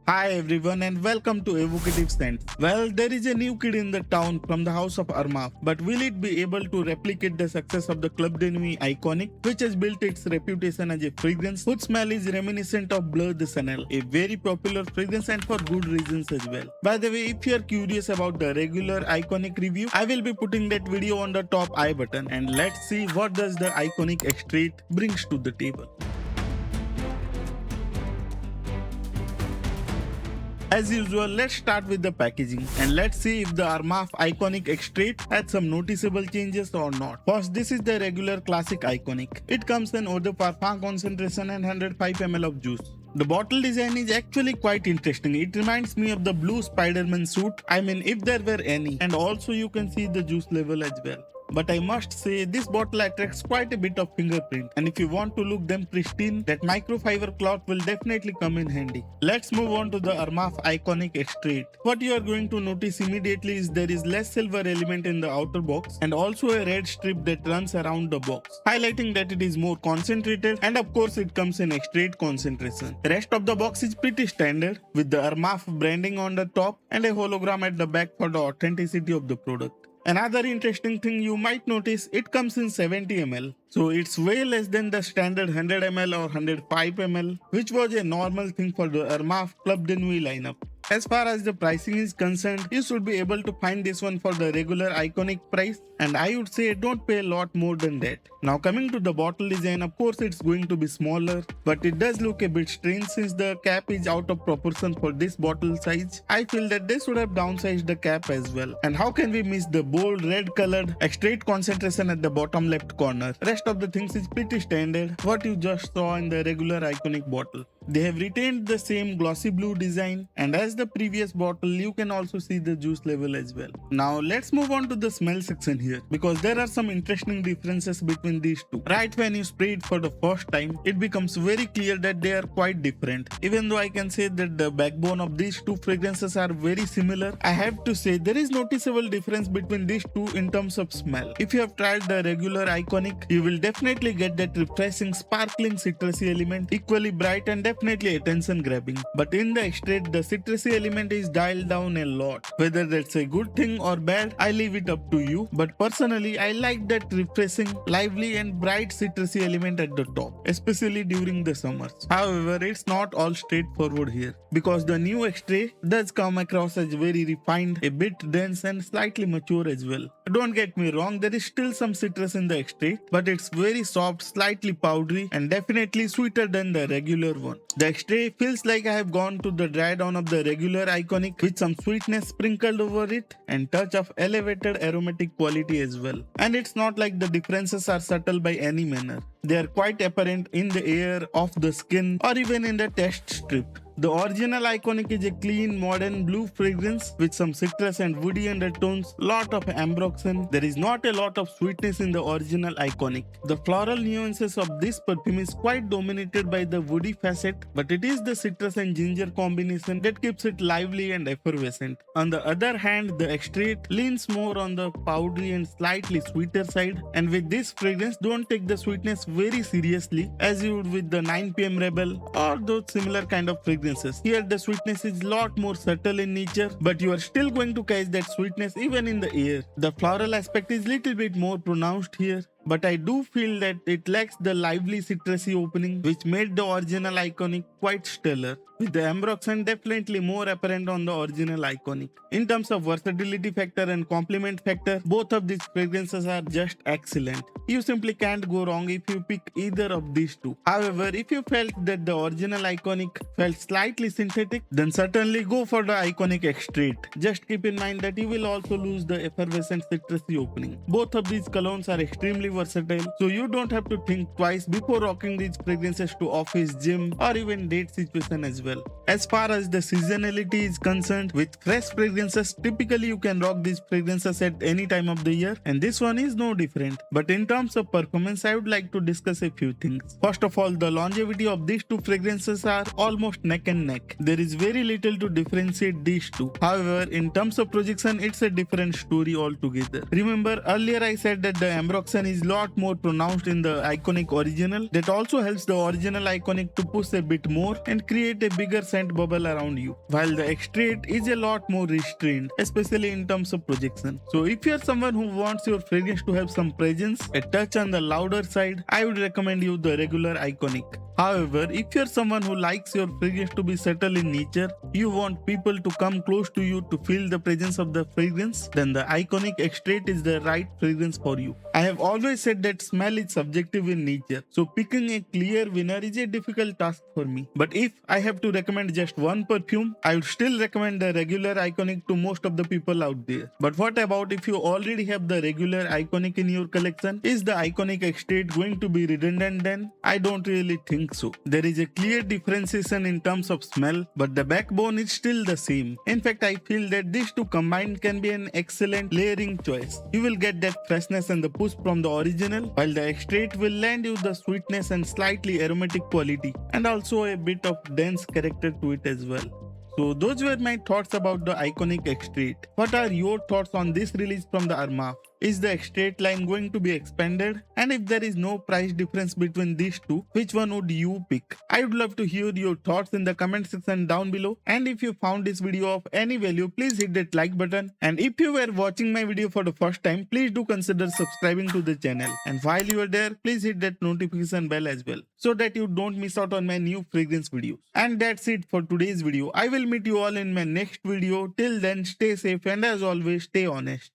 Hi everyone and welcome to Evocative Scents. Well, there is a new kid in the town from the house of Armaf, but will it be able to replicate the success of the Club de Nuit Iconic, which has built its reputation as a fragrance whose smell is reminiscent of Bleu De Chanel, a very popular fragrance and for good reasons as well. By the way, if you are curious about the regular Iconic review, I will be putting that video on the top I button, and let's see what does the Iconic Extrait brings to the table. As usual, let's start with the packaging and let's see if the Armaf Iconic Extrait had some noticeable changes or not. First, this is the regular classic Iconic. It comes in eau de parfum concentration and 105 ml of juice. The bottle design is actually quite interesting. It reminds me of the blue Spider-Man suit, I mean if there were any, and also you can see the juice level as well. But I must say, this bottle attracts quite a bit of fingerprint, and if you want to look them pristine, that microfiber cloth will definitely come in handy. Let's move on to the Armaf Iconic Extrait. What you are going to notice immediately is there is less silver element in the outer box and also a red strip that runs around the box, highlighting that it is more concentrated, and of course it comes in extrait concentration. The rest of the box is pretty standard with the Armaf branding on the top and a hologram at the back for the authenticity of the product. Another interesting thing you might notice, it comes in 70 ml. So it's way less than the standard 100 ml or 105 ml, which was a normal thing for the Armaf Club de Nuit lineup. As far as the pricing is concerned, you should be able to find this one for the regular Iconic price, and I would say don't pay a lot more than that. Now coming to the bottle design, of course it's going to be smaller, but it does look a bit strange since the cap is out of proportion for this bottle size. I feel that they should have downsized the cap as well. And how can we miss the bold red colored extrait concentration at the bottom left corner? Rest of the things is pretty standard, what you just saw in the regular Iconic bottle. They have retained the same glossy blue design, and as the previous bottle you can also see the juice level as well. Now let's move on to the smell section here, because there are some interesting differences between these two. Right when you spray it for the first time, it becomes very clear that they are quite different. Even though I can say that the backbone of these two fragrances are very similar, I have to say there is noticeable difference between these two in terms of smell. If you have tried the regular Iconic, you will definitely get that refreshing sparkling citrusy element, equally bright and definitely attention grabbing. But in the extrait, the citrusy element is dialed down a lot. Whether that's a good thing or bad, I leave it up to you. But personally, I like that refreshing, lively and bright citrusy element at the top, especially during the summers. However, it's not all straightforward here, because the new extrait does come across as very refined, a bit dense and slightly mature as well. Don't get me wrong, there is still some citrus in the extrait, but it's very soft, slightly powdery and definitely sweeter than the regular one. The extrait feels like I have gone to the dry down of the regular Iconic with some sweetness sprinkled over it and touch of elevated aromatic quality as well. And it's not like the differences are subtle by any manner. They are quite apparent in the air, off the skin or even in the test strip. The original Iconic is a clean, modern blue fragrance with some citrus and woody undertones, lot of ambroxan. There is not a lot of sweetness in the original Iconic. The floral nuances of this perfume is quite dominated by the woody facet, but it is the citrus and ginger combination that keeps it lively and effervescent. On the other hand, the extrait leans more on the powdery and slightly sweeter side, and with this fragrance, don't take the sweetness very seriously as you would with the 9 PM Rebel or those similar kind of fragrances. Here the sweetness is lot more subtle in nature, but you are still going to catch that sweetness even in the air. The floral aspect is little bit more pronounced here, but I do feel that it lacks the lively citrusy opening which made the original Iconic quite stellar, with the ambroxan definitely more apparent on the original Iconic. In terms of versatility factor and complement factor, both of these fragrances are just excellent. You simply can't go wrong if you pick either of these two. However, if you felt that the original Iconic felt slightly synthetic, then certainly go for the Iconic Extrait. Just keep in mind that you will also lose the effervescent citrusy opening. Both of these colognes are extremely versatile, so you don't have to think twice before rocking these fragrances to office, gym or even date situation as well. As far as the seasonality is concerned, with fresh fragrances, typically you can rock these fragrances at any time of the year, and this one is no different. But in terms of performance, I would like to discuss a few things. First of all, the longevity of these two fragrances are almost neck and neck. There is very little to differentiate these two. However, in terms of projection, it's a different story altogether. Remember, earlier I said that the ambroxan is lot more pronounced in the Iconic original. That also helps the original Iconic to push a bit more and create a bigger scent bubble around you, while the Extrait is a lot more restrained, especially in terms of projection. So if you're someone who wants your fragrance to have some presence, a touch on the louder side, I would recommend you the regular Iconic. However, if you're someone who likes your fragrance to be subtle in nature, you want people to come close to you to feel the presence of the fragrance, then the Iconic Extrait is the right fragrance for you. I have always said that smell is subjective in nature, so picking a clear winner is a difficult task for me. But if I have to recommend just one perfume, I would still recommend the regular Iconic to most of the people out there. But what about if you already have the regular Iconic in your collection? Is the Iconic Extrait going to be redundant then? I don't really think so. There is a clear differentiation in terms of smell, but the backbone is still the same. In fact, I feel that these two combined can be an excellent layering choice. You will get that freshness and the push from the original, while the Extrait will lend you the sweetness and slightly aromatic quality, and also a bit of dense character to it as well. So those were my thoughts about the Iconic Extrait. What are your thoughts on this release from the Armaf? Is the Extrait line going to be expanded? And if there is no price difference between these two, which one would you pick? I would love to hear your thoughts in the comment section down below. And if you found this video of any value, please hit that like button. And if you were watching my video for the first time, please do consider subscribing to the channel. And while you are there, please hit that notification bell as well, so that you don't miss out on my new fragrance videos. And that's it for today's video. I will meet you all in my next video. Till then, stay safe and as always, stay honest.